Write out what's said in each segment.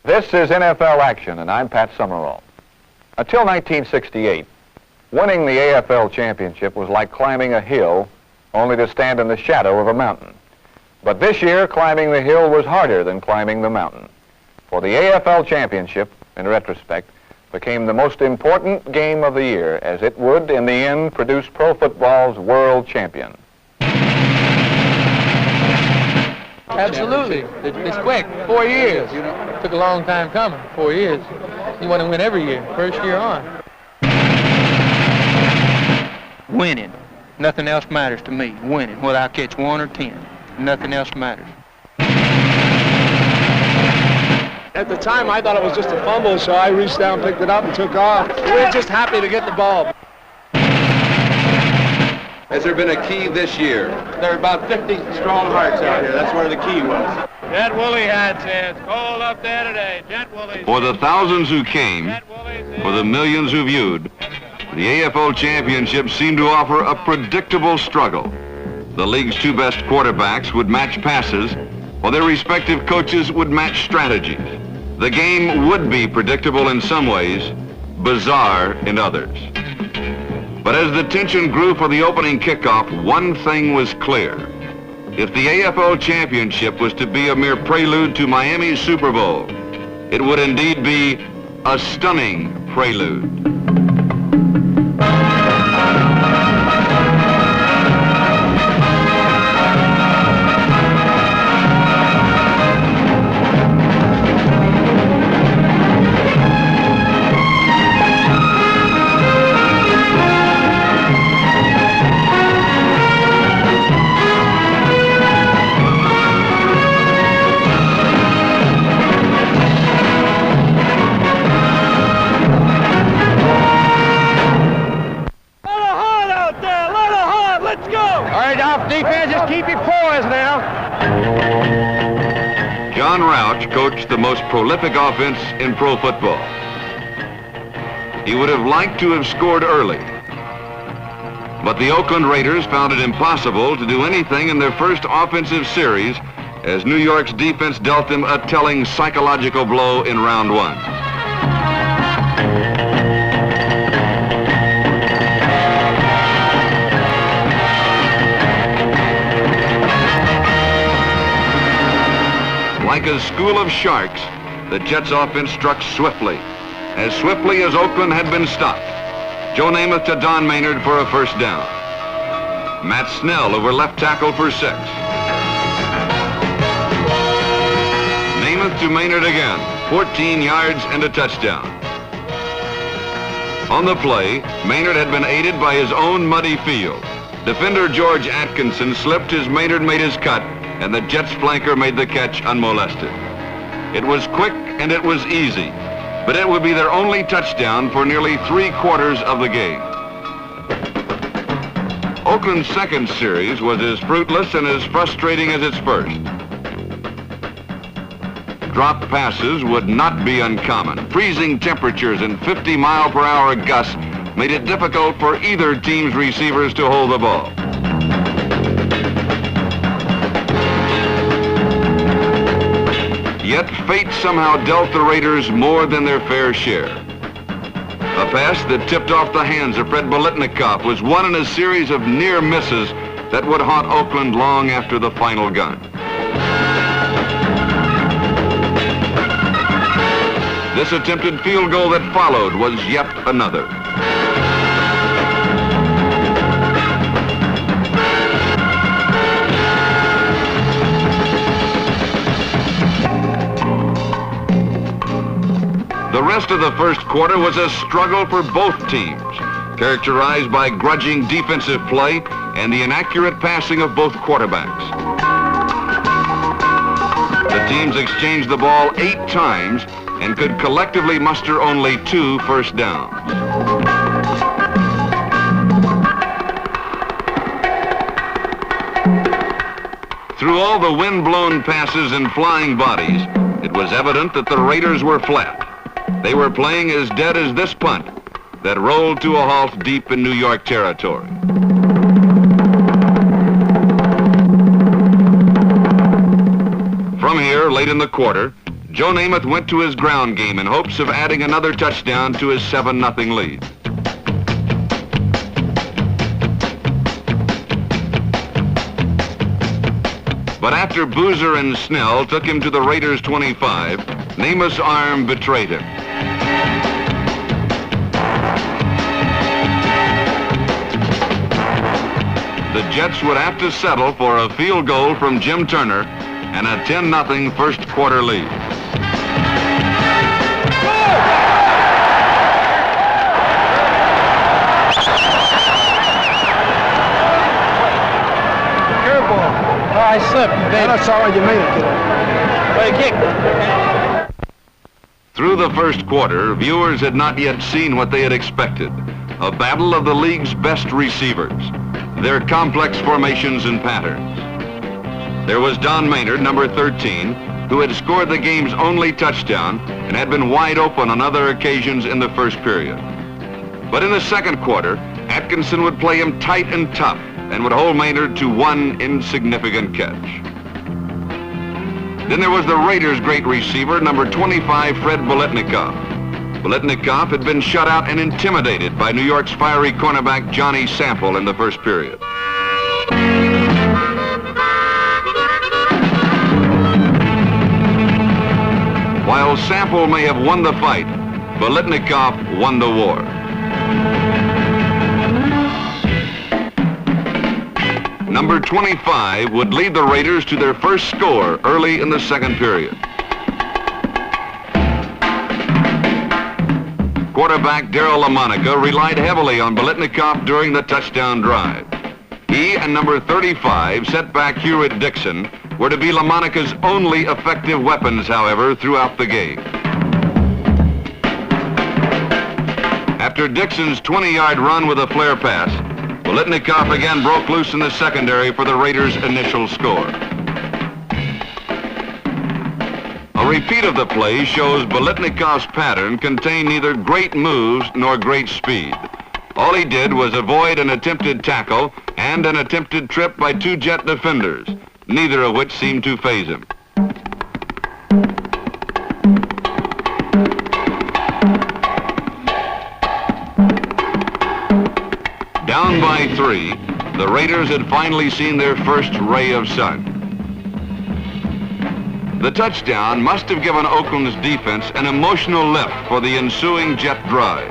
This is NFL Action, and I'm Pat Summerall. Until 1968, winning the AFL Championship was like climbing a hill, only to stand in the shadow of a mountain. But this year, climbing the hill was harder than climbing the mountain. For the AFL Championship, in retrospect, became the most important game of the year, as it would, in the end, produce pro football's world champion. Absolutely. It's quick. 4 years. Took a long time coming. 4 years. You want to win every year, first year on. Winning. Nothing else matters to me. Winning. Whether I catch 1 or 10. Nothing else matters. At the time, I thought it was just a fumble, so I reached down, picked it up, and took off. We were just happy to get the ball. Has there been a key this year? There are about 50 strong hearts out here. That's where the key was. Jet Woolley hat says, cold up there today. Jet Woolley. For the thousands who came, for the millions who viewed, the AFL Championship seemed to offer a predictable struggle. The league's 2 best quarterbacks would match passes, while their respective coaches would match strategies. The game would be predictable in some ways, bizarre in others. But as the tension grew for the opening kickoff, one thing was clear. If the AFL Championship was to be a mere prelude to Miami's Super Bowl, it would indeed be a stunning prelude. Defense, just keep your poise now. John Rauch coached the most prolific offense in pro football. He would have liked to have scored early. But the Oakland Raiders found it impossible to do anything in their first offensive series as New York's defense dealt them a telling psychological blow in round 1. Like a school of sharks, the Jets' offense struck swiftly as Oakland had been stopped. Joe Namath to Don Maynard for a first down. Matt Snell over left tackle for 6. Namath to Maynard again, 14 yards and a touchdown. On the play, Maynard had been aided by his own muddy field. Defender George Atkinson slipped as Maynard made his cut, and the Jets flanker made the catch unmolested. It was quick and it was easy, but it would be their only touchdown for nearly 3/4 of the game. Oakland's second series was as fruitless and as frustrating as its first. Drop passes would not be uncommon. Freezing temperatures and 50-mile-per-hour gusts made it difficult for either team's receivers to hold the ball. Yet fate somehow dealt the Raiders more than their fair share. A pass that tipped off the hands of Fred Biletnikoff was one in a series of near misses that would haunt Oakland long after the final gun. This attempted field goal that followed was yet another. The rest of the first quarter was a struggle for both teams, characterized by grudging defensive play and the inaccurate passing of both quarterbacks. The teams exchanged the ball 8 times and could collectively muster only 2 first downs. Through all the wind-blown passes and flying bodies, it was evident that the Raiders were flat. They were playing as dead as this punt that rolled to a halt deep in New York territory. From here, late in the quarter, Joe Namath went to his ground game in hopes of adding another touchdown to his 7-0 lead. But after Boozer and Snell took him to the Raiders' 25, Namath's arm betrayed him. The Jets would have to settle for a field goal from Jim Turner and a 10-0 first quarter lead. I slipped. That's all right, you made it. Play kick. Through the first quarter, viewers had not yet seen what they had expected. A battle of the league's best receivers, their complex formations and patterns. There was Don Maynard, number 13, who had scored the game's only touchdown and had been wide open on other occasions in the first period. But in the second quarter, Atkinson would play him tight and tough and would hold Maynard to one insignificant catch. Then there was the Raiders' great receiver, number 25, Fred Biletnikoff. Biletnikoff had been shut out and intimidated by New York's fiery cornerback Johnny Sample in the first period. While Sample may have won the fight, Biletnikoff won the war. Number 25 would lead the Raiders to their first score early in the second period. Quarterback Darryl LaMonica relied heavily on Biletnikoff during the touchdown drive. He and number 35, setback Hewitt Dixon, were to be LaMonica's only effective weapons, however, throughout the game. After Dixon's 20-yard run with a flare pass, Biletnikoff again broke loose in the secondary for the Raiders' initial score. A repeat of the play shows Biletnikoff's pattern contained neither great moves nor great speed. All he did was avoid an attempted tackle and an attempted trip by two Jet defenders, neither of which seemed to faze him. Down by 3, the Raiders had finally seen their first ray of sun. The touchdown must have given Oakland's defense an emotional lift for the ensuing Jet drive.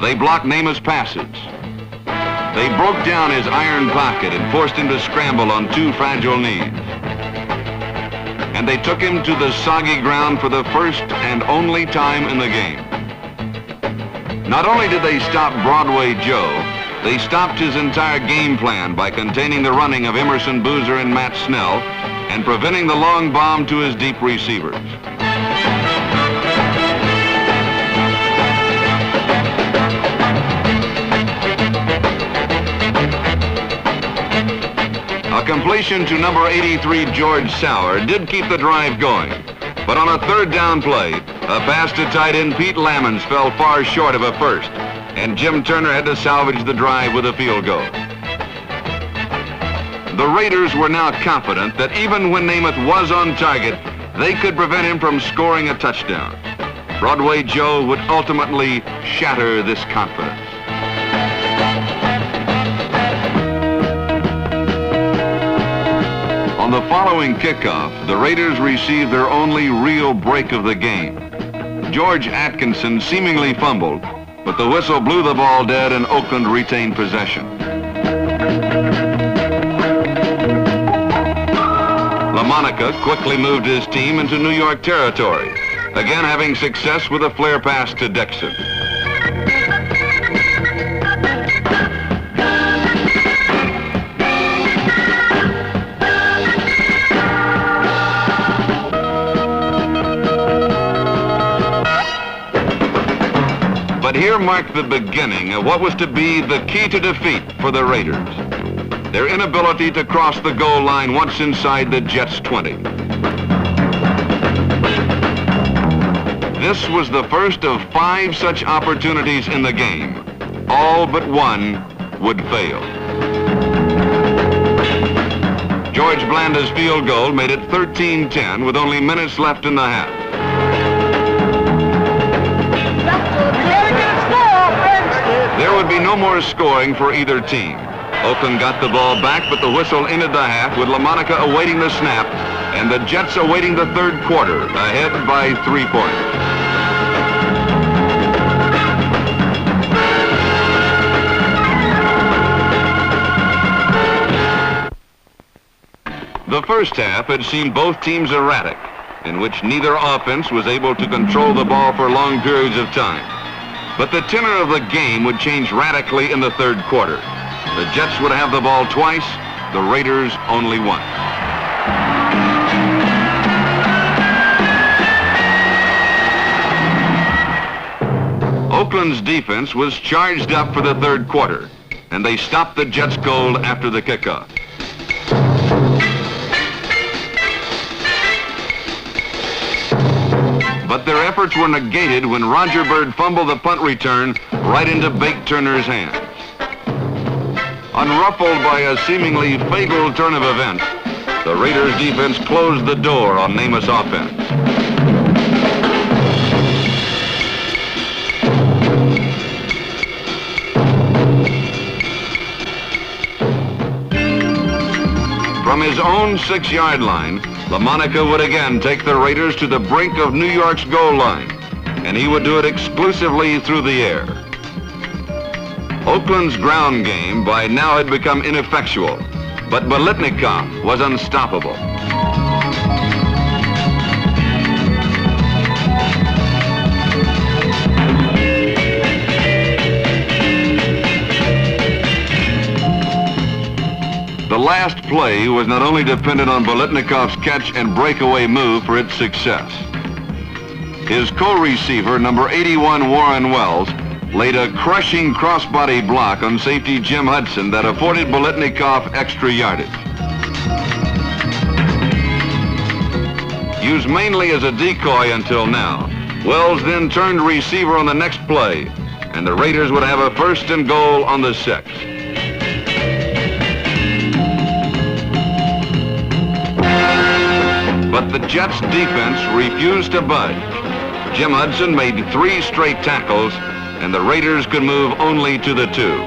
They blocked Namath's passes. They broke down his iron pocket and forced him to scramble on two fragile knees. And they took him to the soggy ground for the first and only time in the game. Not only did they stop Broadway Joe, they stopped his entire game plan by containing the running of Emerson Boozer and Matt Snell and preventing the long bomb to his deep receivers. A completion to number 83, George Sauer, did keep the drive going. But on a third down play, a pass to tight end Pete Lammons fell far short of a first, and Jim Turner had to salvage the drive with a field goal. The Raiders were now confident that even when Namath was on target, they could prevent him from scoring a touchdown. Broadway Joe would ultimately shatter this confidence. On the following kickoff, the Raiders received their only real break of the game. George Atkinson seemingly fumbled, but the whistle blew the ball dead and Oakland retained possession. LaMonica quickly moved his team into New York territory, again having success with a flare pass to Dixon. But here marked the beginning of what was to be the key to defeat for the Raiders. Their inability to cross the goal line once inside the Jets' 20. This was the first of 5 such opportunities in the game. All but one would fail. George Blanda's field goal made it 13-10 with only minutes left in the half. more scoring for either team. Oakland got the ball back, but the whistle ended the half with LaMonica awaiting the snap and the Jets awaiting the third quarter, ahead by 3 points. The first half had seen both teams erratic, in which neither offense was able to control the ball for long periods of time. But the tenor of the game would change radically in the third quarter. The Jets would have the ball twice, the Raiders only once. Oakland's defense was charged up for the third quarter, and they stopped the Jets' goal after the kickoff. But their efforts were negated when Roger Bird fumbled the punt return right into Bake Turner's hands. Unruffled by a seemingly fatal turn of events, the Raiders defense closed the door on Namath's offense. From his own 6-yard line, LaMonica would again take the Raiders to the brink of New York's goal line, and he would do it exclusively through the air. Oakland's ground game by now had become ineffectual, but Biletnikoff was unstoppable. The last play was not only dependent on Biletnikoff's catch and breakaway move for its success. His co-receiver, number 81 Warren Wells, laid a crushing crossbody block on safety Jim Hudson that afforded Biletnikoff extra yardage. Used mainly as a decoy until now, Wells then turned receiver on the next play, and the Raiders would have a 1st and goal on the 6. But the Jets' defense refused to budge. Jim Hudson made 3 straight tackles, and the Raiders could move only to the 2.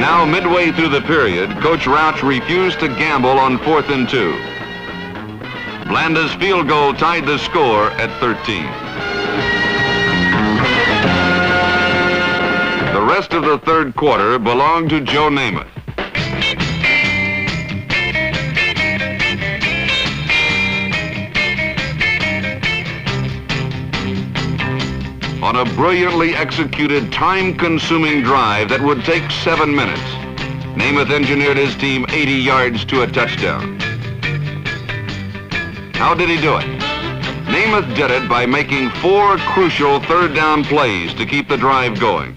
Now, midway through the period, Coach Rauch refused to gamble on 4th and 2. Blanda's field goal tied the score at 13. The rest of the third quarter belonged to Joe Namath. On a brilliantly executed, time-consuming drive that would take 7 minutes, Namath engineered his team 80 yards to a touchdown. How did he do it? Namath did it by making 4 crucial third down plays to keep the drive going.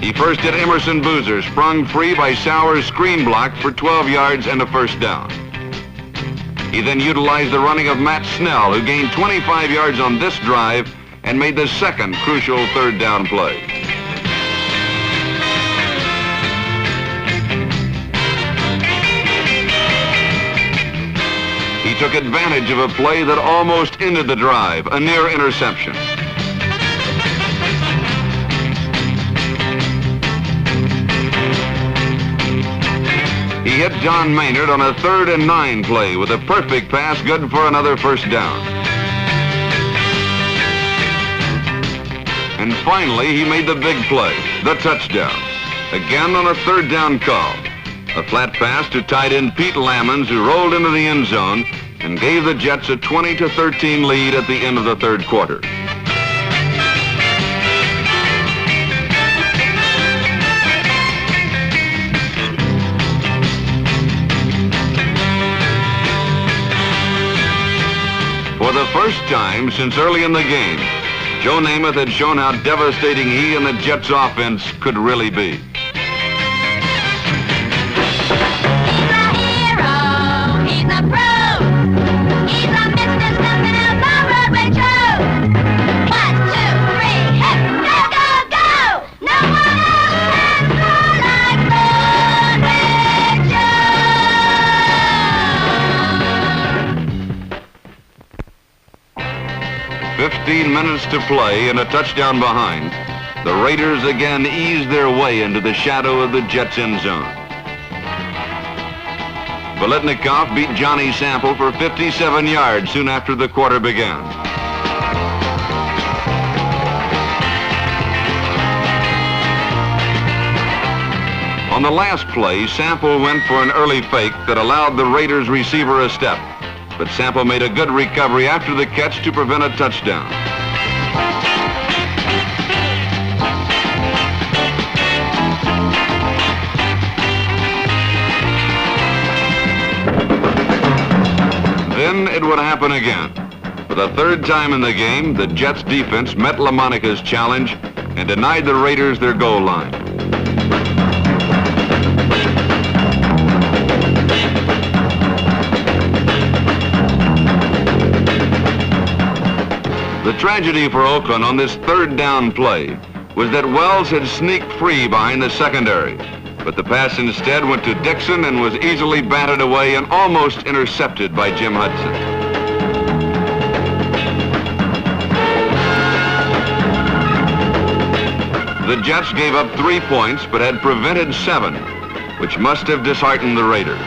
He first hit Emerson Boozer, sprung free by Sauer's screen block for 12 yards and a 1st down. He then utilized the running of Matt Snell, who gained 25 yards on this drive and made the 2nd crucial 3rd down play. He took advantage of a play that almost ended the drive, a near interception. He hit John Maynard on a 3rd and 9 play with a perfect pass, good for another 1st down. And finally, he made the big play, the touchdown. Again on a 3rd down call. A flat pass to tight end Pete Lammons, who rolled into the end zone and gave the Jets a 20-13 lead at the end of the third quarter. For the first time since early in the game, Joe Namath had shown how devastating he and the Jets' offense could really be. 15 minutes to play and a touchdown behind, the Raiders again eased their way into the shadow of the Jets' end zone. Biletnikoff beat Johnny Sample for 57 yards soon after the quarter began. On the last play, Sample went for an early fake that allowed the Raiders receiver a step, but Sample made a good recovery after the catch to prevent a touchdown. Then it would happen again. For the third time in the game, the Jets defense met LaMonica's challenge and denied the Raiders their goal line. The tragedy for Oakland on this third down play was that Wells had sneaked free behind the secondary, but the pass instead went to Dixon and was easily batted away and almost intercepted by Jim Hudson. The Jets gave up 3 points but had prevented 7, which must have disheartened the Raiders.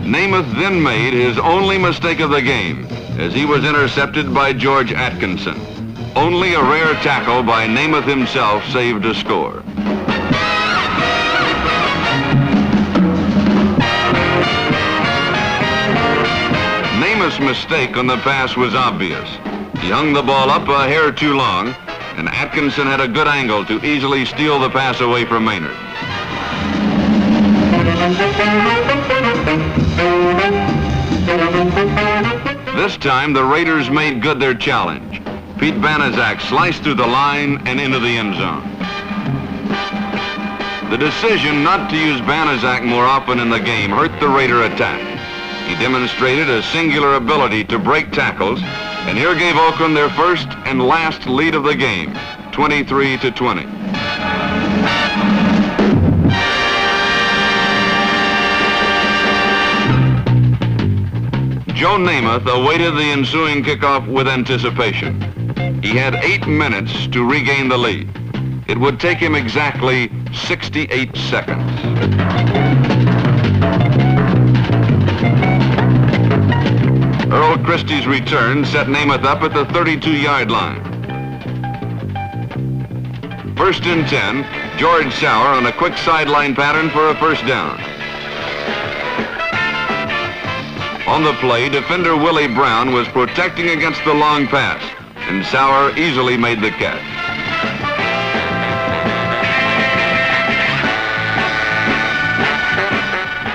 Namath then made his only mistake of the game as he was intercepted by George Atkinson. Only a rare tackle by Namath himself saved a score. Namath's mistake on the pass was obvious. He hung the ball up a hair too long, and Atkinson had a good angle to easily steal the pass away from Maynard. This time, the Raiders made good their challenge. Pete Banaszak sliced through the line and into the end zone. The decision not to use Banaszak more often in the game hurt the Raider attack. He demonstrated a singular ability to break tackles, and here gave Oakland their first and last lead of the game, 23-20. Joe Namath awaited the ensuing kickoff with anticipation. He had 8 minutes to regain the lead. It would take him exactly 68 seconds. Earl Christie's return set Namath up at the 32-yard line. 1st and 10, George Sauer on a quick sideline pattern for a first down. On the play, defender Willie Brown was protecting against the long pass, and Sauer easily made the catch.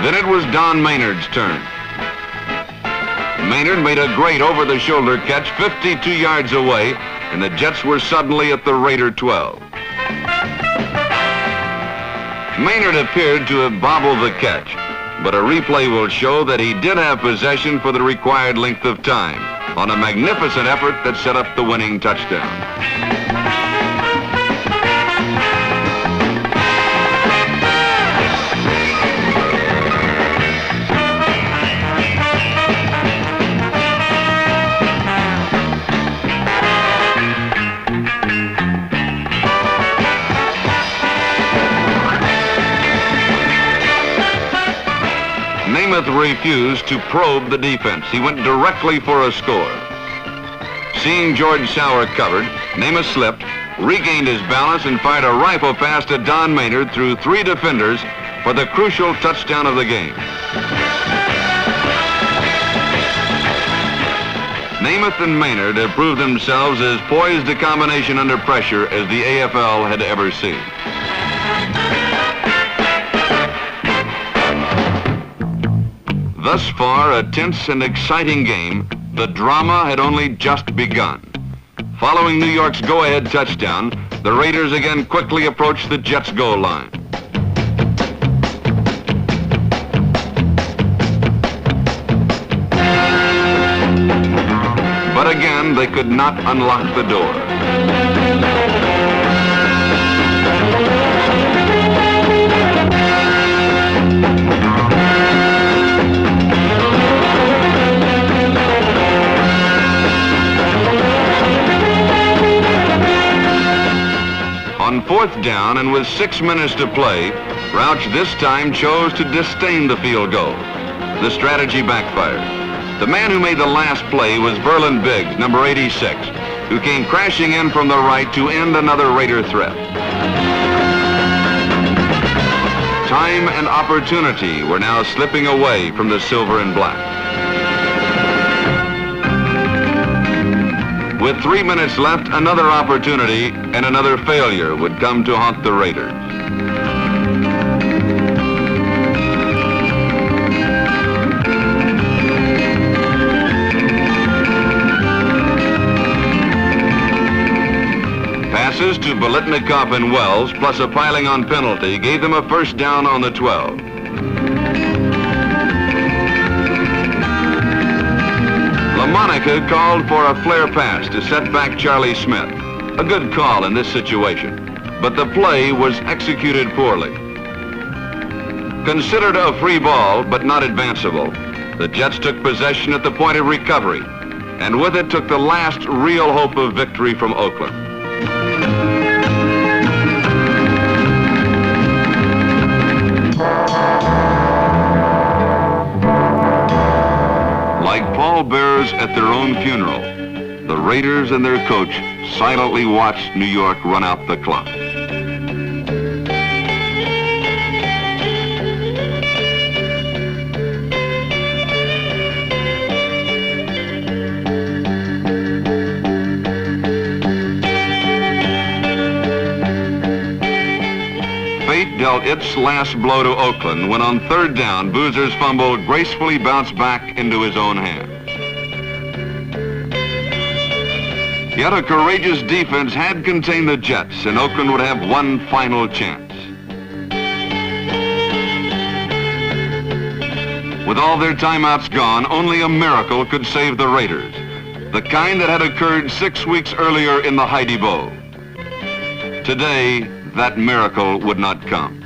Then it was Don Maynard's turn. Maynard made a great over-the-shoulder catch 52 yards away, and the Jets were suddenly at the Raider 12. Maynard appeared to have bobbled the catch, but a replay will show that he did have possession for the required length of time on a magnificent effort that set up the winning touchdown. Namath refused to probe the defense. He went directly for a score. Seeing George Sauer covered, Namath slipped, regained his balance, and fired a rifle pass to Don Maynard through 3 defenders for the crucial touchdown of the game. Namath and Maynard have proved themselves as poised a combination under pressure as the AFL had ever seen. Thus far, a tense and exciting game, the drama had only just begun. Following New York's go-ahead touchdown, the Raiders again quickly approached the Jets' goal line. But again, they could not unlock the door. On 4th down and with 6 minutes to play, Rauch this time chose to disdain the field goal. The strategy backfired. The man who made the last play was Verlin Biggs, number 86, who came crashing in from the right to end another Raider threat. Time and opportunity were now slipping away from the silver and black. With 3 minutes left, another opportunity and another failure would come to haunt the Raiders. Passes to Bolitnikov and Wells, plus a piling on penalty, gave them a first down on the 12. LaMonica called for a flare pass to set back Charlie Smith. A good call in this situation, but the play was executed poorly. Considered a free ball, but not advanceable, the Jets took possession at the point of recovery, and with it took the last real hope of victory from Oakland. Like pallbearers at their own funeral, the Raiders and their coach silently watched New York run out the clock. Fate dealt its last blow to Oakland when on 3rd down, Boozer's fumble gracefully bounced back into his own hands. Yet a courageous defense had contained the Jets, and Oakland would have one final chance. With all their timeouts gone, only a miracle could save the Raiders, the kind that had occurred 6 weeks earlier in the Heidi Bowl. Today, that miracle would not come.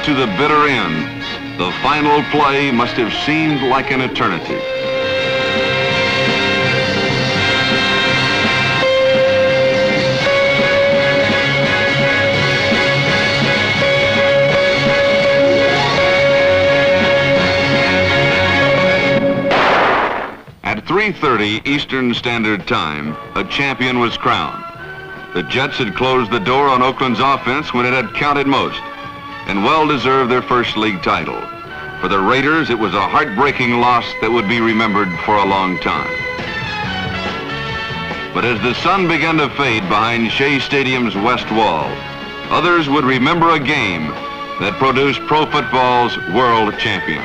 To the bitter end, the final play must have seemed like an eternity. At 3:30 Eastern Standard Time, a champion was crowned. The Jets had closed the door on Oakland's offense when it had counted most, and well deserved their first league title. For the Raiders, it was a heartbreaking loss that would be remembered for a long time. But as the sun began to fade behind Shea Stadium's west wall, others would remember a game that produced pro football's world champion.